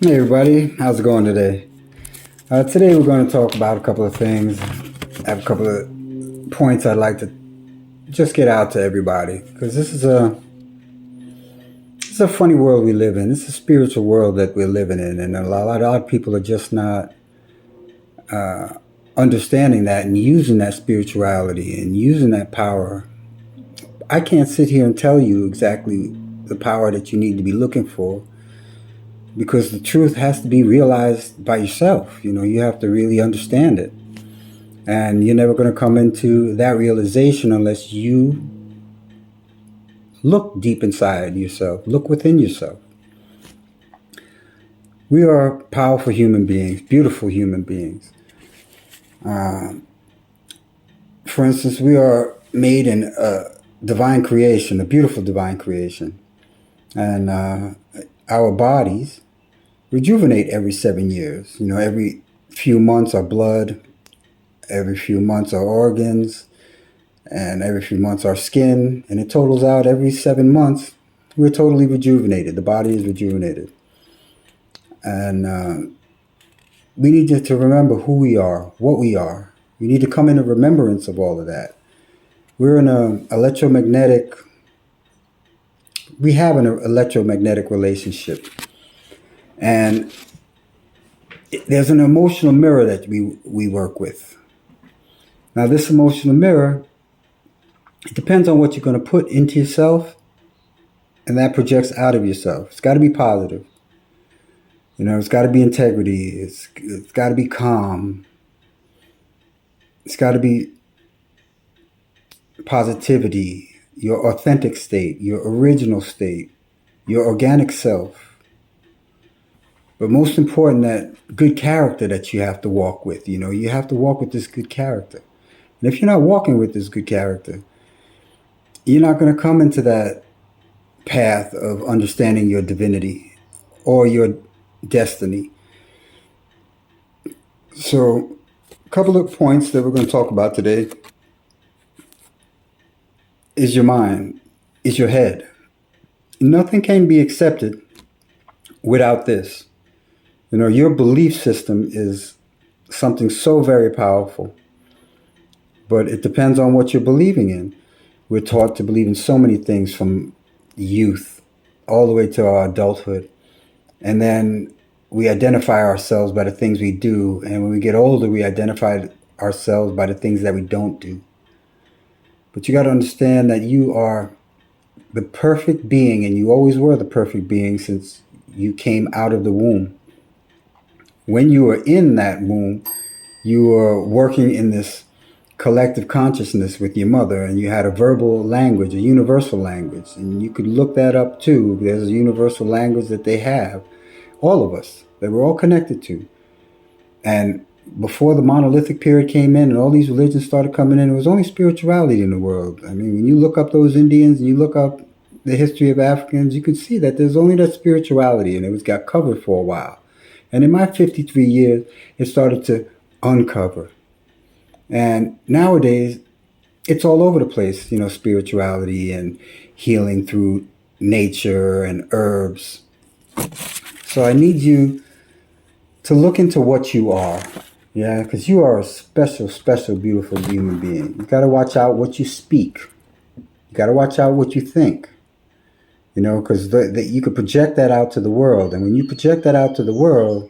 Hey everybody, how's it going today? Today we're going to talk about a couple of things. I have a couple of points I'd like to just get out to everybody because this is a funny world we live in. This is a spiritual world that we're living in, and a lot of people are just not understanding that and using that spirituality and using that power. I can't sit here and tell you exactly the power that you need to be looking for because the truth has to be realized by yourself. You have to really understand it. And you're never going to come into that realization unless you look deep inside yourself, look within yourself. We are powerful human beings, beautiful human beings. For instance, we are made in a divine creation, a beautiful divine creation. And our bodies rejuvenate every 7 years. Every few months our blood, every few months our organs, and every few months our skin, and it totals out every 7 months. We're totally rejuvenated. The body is rejuvenated. And we need to remember who we are, what we are. We need to come into remembrance of all of that. We're in we have an electromagnetic relationship. And there's an emotional mirror that we work with. Now, this emotional mirror, it depends on what you're going to put into yourself, and that projects out of yourself. It's got to be positive. It's got to be integrity. It's got to be calm. It's got to be positivity, your authentic state, your original state, your organic self. But most important, that good character that you have to walk with. You have to walk with this good character. And if you're not walking with this good character, you're not going to come into that path of understanding your divinity or your destiny. So, a couple of points that we're going to talk about today is your mind, is your head. Nothing can be accepted without this. Your belief system is something so very powerful, but it depends on what you're believing in. We're taught to believe in so many things from youth all the way to our adulthood. And then we identify ourselves by the things we do. And when we get older, we identify ourselves by the things that we don't do. But you got to understand that you are the perfect being, and you always were the perfect being since you came out of the womb. When you were in that womb, you were working in this collective consciousness with your mother, and you had a verbal language, a universal language, and you could look that up too. There's a universal language that they have, all of us, that we're all connected to. And before the monolithic period came in and all these religions started coming in, it was only spirituality in the world. I mean, when you look up those Indians and you look up the history of Africans, you can see that there's only that spirituality, and it got covered for a while. And in my 53 years, it started to uncover. And nowadays, it's all over the place, spirituality and healing through nature and herbs. So I need you to look into what you are. Yeah, because you are a special, special, beautiful human being. You got to watch out what you speak. You got to watch out what you think. Because you could project that out to the world. And when you project that out to the world,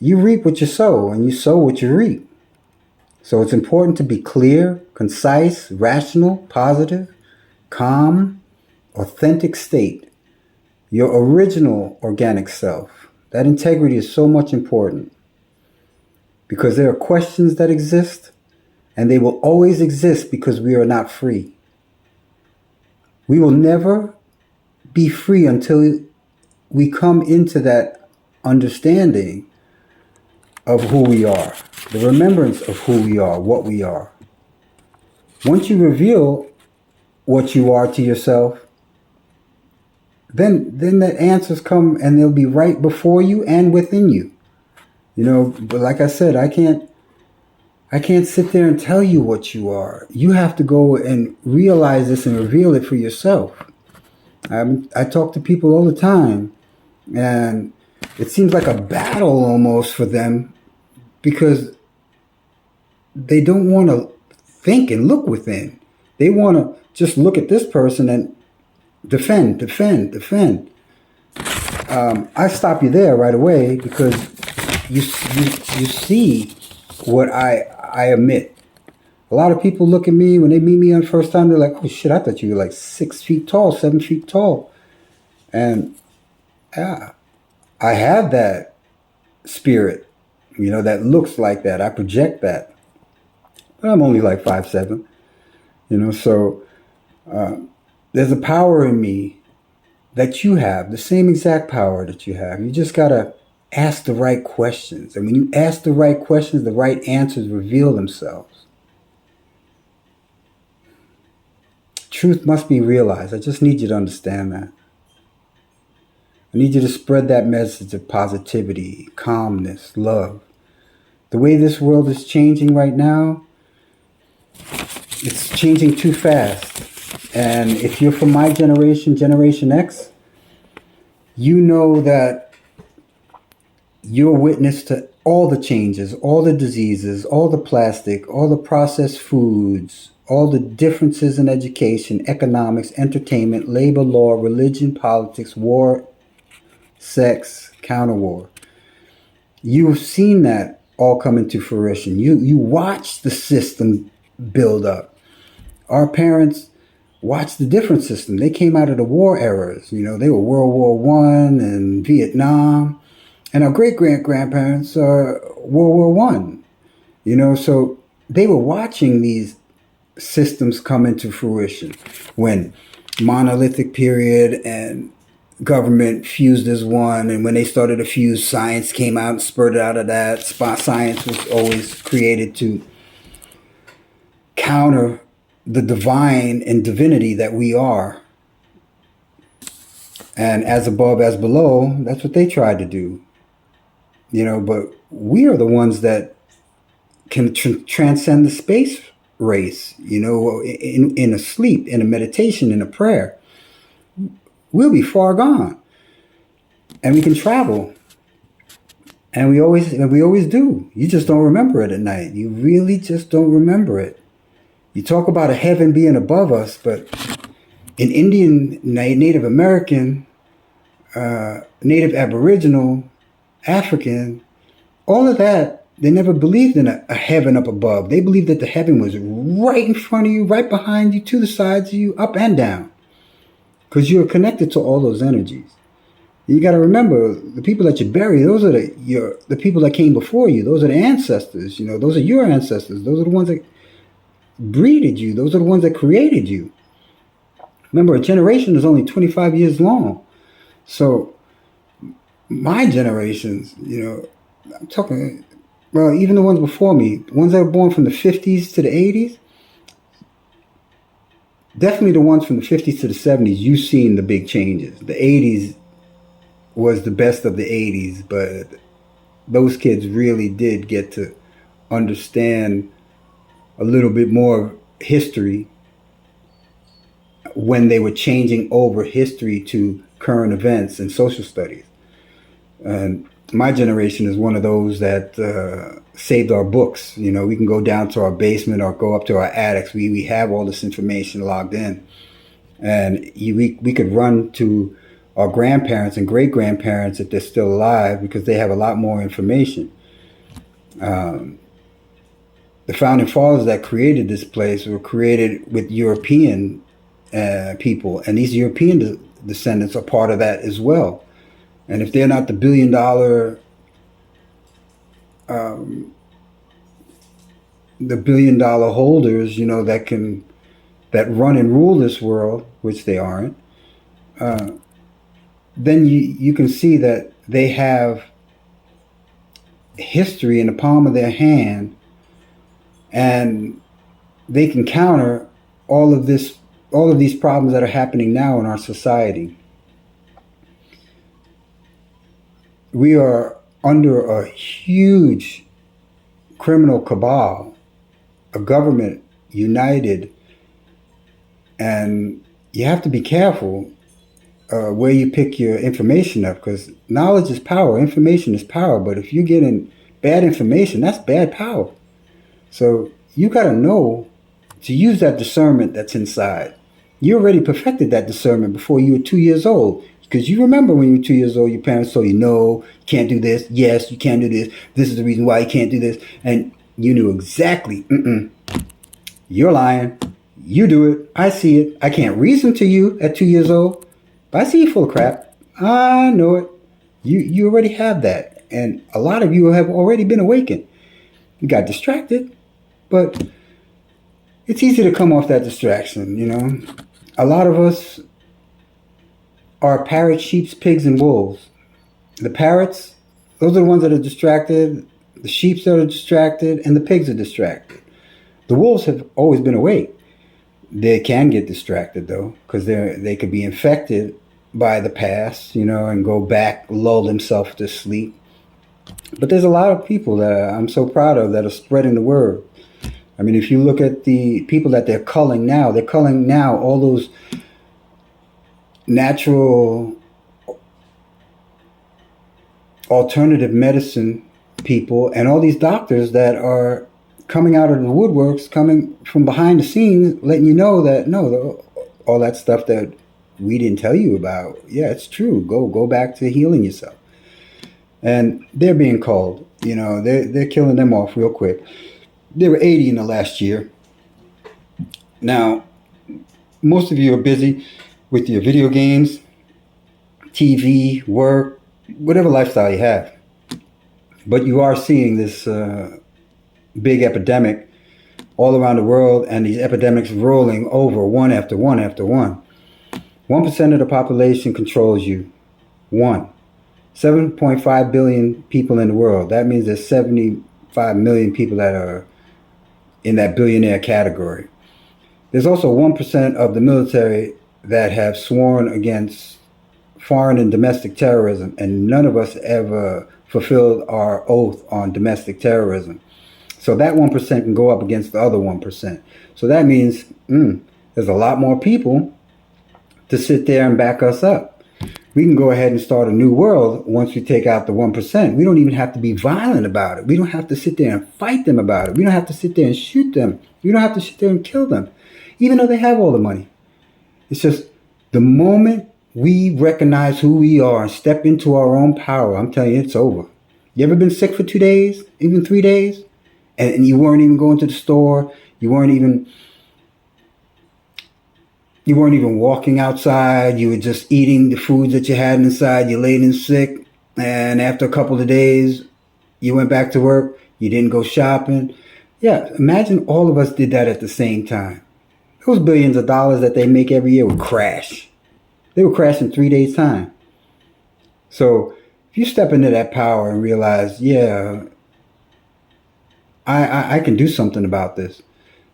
you reap what you sow, and you sow what you reap. So it's important to be clear, concise, rational, positive, calm, authentic state. Your original organic self. That integrity is so much important. Because there are questions that exist, and they will always exist because we are not free. We will never be free until we come into that understanding of who we are, the remembrance of who we are, what we are. Once you reveal what you are to yourself, then the answers come, and they'll be right before you and within you. But like I said, I can't sit there and tell you what you are. You have to go and realize this and reveal it for yourself. I talk to people all the time, and It seems like a battle almost for them because they don't want to think and look within. They want to just look at this person and defend, defend, defend. I stop you there right away because you see what I emit. A lot of people look at me when they meet me on the first time. They're like, "Oh shit! I thought you were like 6 feet tall, 7 feet tall." And yeah, I have that spirit, that looks like that. I project that, but I'm only like 5'7". So there's a power in me that you have, the same exact power that you have. You just gotta ask the right questions, and when you ask the right questions, the right answers reveal themselves. Truth must be realized. I just need you to understand that. I need you to spread that message of positivity, calmness, love. The way this world is changing right now, it's changing too fast. And if you're from my generation, Generation X, you know that you're witness to all the changes, all the diseases, all the plastic, all the processed foods, all the differences in education, economics, entertainment, labor law, religion, politics, war, sex, counter-war. You've seen that all come into fruition. You watch the system build up. Our parents watched the different system. They came out of the war eras. They were World War One and Vietnam, and our great grandparents are World War One. So they were watching these systems come into fruition when monolithic period and government fused as one, and when they started to fuse, science came out and spurted out of that. Science was always created to counter the divine and divinity that we are. And as above, as below, that's what they tried to do. But we are the ones that can transcend the space race, in a sleep, in a meditation, in a prayer. We'll be far gone. And we can travel. And we always do. You just don't remember it at night. You really just don't remember it. You talk about a heaven being above us, but in Indian, Native American, Native Aboriginal, African, all of that, they never believed in a heaven up above. They believed that the heaven was right in front of you, right behind you, to the sides of you, up and down. Because you're connected to all those energies. You got to remember, the people that you bury, those are the people that came before you. Those are the ancestors. Those are your ancestors. Those are the ones that breeded you. Those are the ones that created you. Remember, a generation is only 25 years long. So my generations, I'm talking, well, even the ones before me, the ones that were born from the 50s to the 80s, definitely the ones from the 50s to the 70s, you've seen the big changes. The 80s was the best of the 80s, but those kids really did get to understand a little bit more history when they were changing over history to current events and social studies. And my generation is one of those that saved our books. We can go down to our basement or go up to our attics. We have all this information logged in. And we could run to our grandparents and great-grandparents if they're still alive because they have a lot more information. The founding fathers that created this place were created with European people, and these European descendants are part of that as well. And if they're not the billion-dollar holders, that run and rule this world, which they aren't, then you can see that they have history in the palm of their hand, and they can counter all of these problems that are happening now in our society. We are under a huge criminal cabal, a government united, and you have to be careful where you pick your information up, because knowledge is power, information is power. But if you're getting bad information, that's bad power. So you got to know to use that discernment that's inside. You already perfected that discernment before you were 2 years old. Because you remember when you were 2 years old, your parents told you, no, you can't do this. Yes, you can't do this. This is the reason why you can't do this. And you knew exactly, you're lying. You do it. I see it. I can't reason to you at 2 years old, but I see you full of crap. I know it. You already have that. And a lot of you have already been awakened. You got distracted, but it's easy to come off that distraction, you know. A lot of us are parrots, sheep, pigs, and wolves. The parrots, those are the ones that are distracted. The sheep that are distracted, and the pigs are distracted. The wolves have always been awake. They can get distracted though, because they could be infected by the past, you know, and go back, lull themselves to sleep. But there's a lot of people that I'm so proud of that are spreading the word. I mean, if you look at the people that they're culling now all those natural alternative medicine people and all these doctors that are coming out of the woodworks, coming from behind the scenes, letting you know that no, all that stuff that we didn't tell you about, yeah, it's true. Go back to healing yourself. And they're being called. You know, they're killing them off real quick. There were 80 in the last year. Now, most of you are busy with your video games, TV, work, whatever lifestyle you have. But you are seeing this big epidemic all around the world, and these epidemics rolling over one after one after one. 1% of the population controls you. 7.5 billion people in the world. That means there's 75 million people that are in that billionaire category. There's also 1% of the military that have sworn against foreign and domestic terrorism, and none of us ever fulfilled our oath on domestic terrorism. So that 1% can go up against the other 1%. So that means there's a lot more people to sit there and back us up. We can go ahead and start a new world once we take out the 1%. We don't even have to be violent about it. We don't have to sit there and fight them about it. We don't have to sit there and shoot them. We don't have to sit there and kill them, even though they have all the money. It's just the moment we recognize who we are and step into our own power, I'm telling you, it's over. You ever been sick for 2 days, even 3 days, and you weren't even going to the store? You weren't even walking outside. You were just eating the foods that you had inside. You laid in sick, and after a couple of days, you went back to work. You didn't go shopping. Yeah, imagine all of us did that at the same time. Those billions of dollars that they make every year would crash. They would crash in 3 days' time. So if you step into that power and realize, yeah, I can do something about this,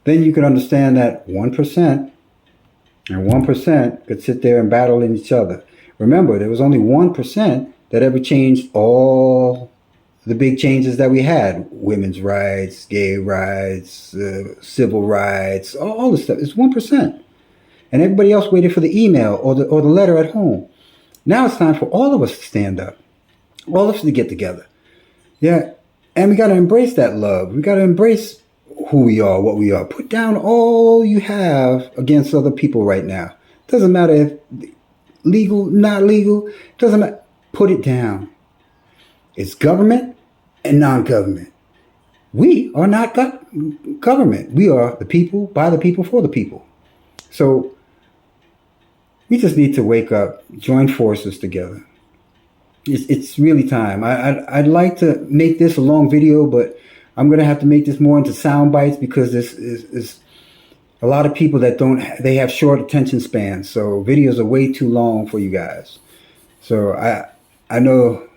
then you can understand that 1% and 1% could sit there and battle in each other. Remember, there was only 1% that ever changed all the big changes that we had. Women's rights, gay rights, civil rights, all this stuff. It's 1%. And everybody else waited for the email or the letter at home. Now it's time for all of us to stand up. All of us to get together. Yeah. And we got to embrace that love. We got to embrace who we are, what we are. Put down all you have against other people right now. Doesn't matter if legal, not legal. Doesn't matter. Put it down. It's government and non-government. We are not government. We are the people, by the people, for the people. So we just need to wake up, join forces together. It's really time. I'd like to make this a long video, but I'm going to have to make this more into sound bites because this is a lot of people that they have short attention spans. So videos are way too long for you guys. So I know,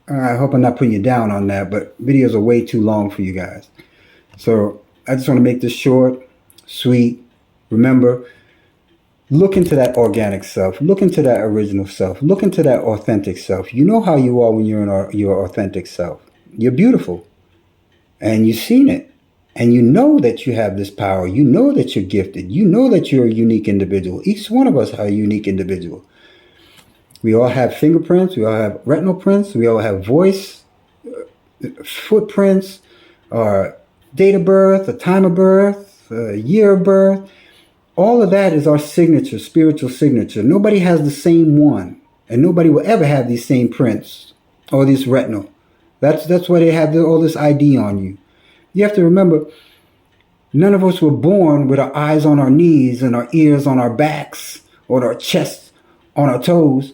I hope I'm not putting you down on that, but videos are way too long for you guys. So I just want to make this short, sweet. Remember, look into that organic self. Look into that original self. Look into that authentic self. You know how you are when you're in your authentic self. You're beautiful. And you've seen it. And you know that you have this power. You know that you're gifted. You know that you're a unique individual. Each one of us are a unique individual. We all have fingerprints. We all have retinal prints. We all have voice footprints, our date of birth, the time of birth, year of birth. All of that is our signature, spiritual signature. Nobody has the same one, and nobody will ever have these same prints or this retinal. That's why they have all this ID on you. You have to remember, none of us were born with our eyes on our knees and our ears on our backs or our chests on our toes.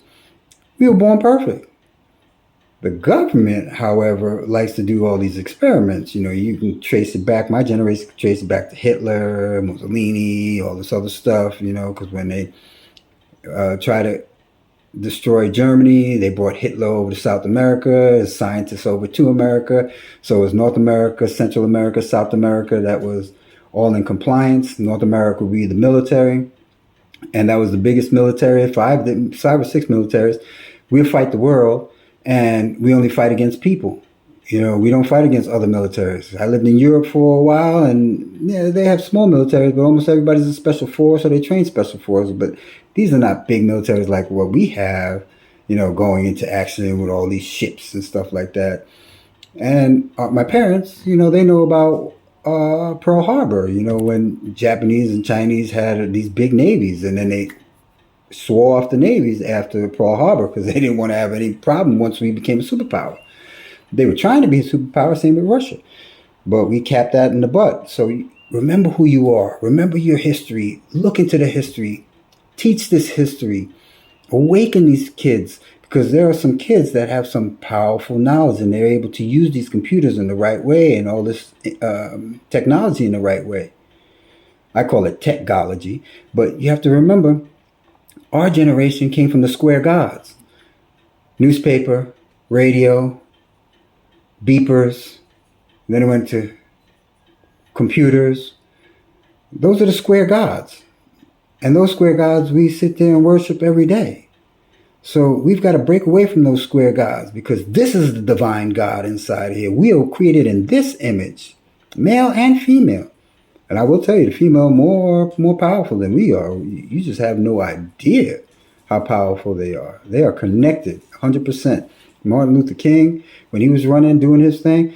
We were born perfect. The government, however, likes to do all these experiments. You can trace it back. My generation can trace it back to Hitler, Mussolini, all this other stuff, because when they try to destroy Germany, they brought Hitler over to South America, as scientists over to America. So it was North America, Central America, South America that was all in compliance. North America would be the military, and that was the biggest military, five or six militaries. We'll fight the world, and we only fight against people. We don't fight against other militaries. I lived in Europe for a while, and yeah, they have small militaries, but almost everybody's a special force, or they train special forces. But these are not big militaries like what we have, going into action with all these ships and stuff like that. And my parents, they know about Pearl Harbor, when Japanese and Chinese had these big navies, and then they swore off the navies after Pearl Harbor because they didn't want to have any problem once we became a superpower. They were trying to be a superpower, same with Russia. But we capped that in the butt. So remember who you are. Remember your history. Look into the history. Teach this history. Awaken these kids, because there are some kids that have some powerful knowledge and they're able to use these computers in the right way and all this technology in the right way. I call it technology. But you have to remember, our generation came from the square gods. Newspaper, radio, beepers, then it went to computers. Those are the square gods. And those square gods we sit there and worship every day. So we've got to break away from those square gods, because this is the divine God inside here. We are created in this image, male and female. And I will tell you, the female more powerful than we are. You just have no idea how powerful they are. They are connected 100%. Martin Luther King, when he was running, doing his thing,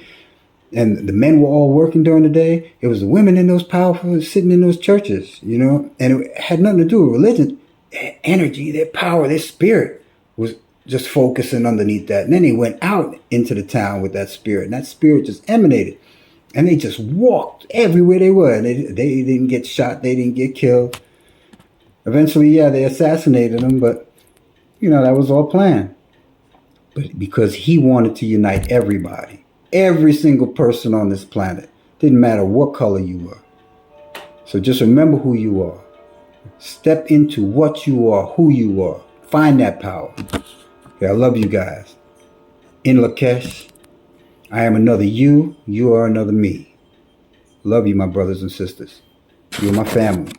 and the men were all working during the day, it was the women in those powerful sitting in those churches, and it had nothing to do with religion. Their energy, their power, their spirit was just focusing underneath that. And then they went out into the town with that spirit, and that spirit just emanated. And they just walked everywhere they were. They didn't get shot. They didn't get killed. Eventually, yeah, they assassinated them, but, that was all planned. But because he wanted to unite everybody, every single person on this planet, didn't matter what color you were. So just remember who you are. Step into what you are, who you are. Find that power. Okay, I love you guys. In Lakesh, I am another you. You are another me. Love you, my brothers and sisters. You're my family.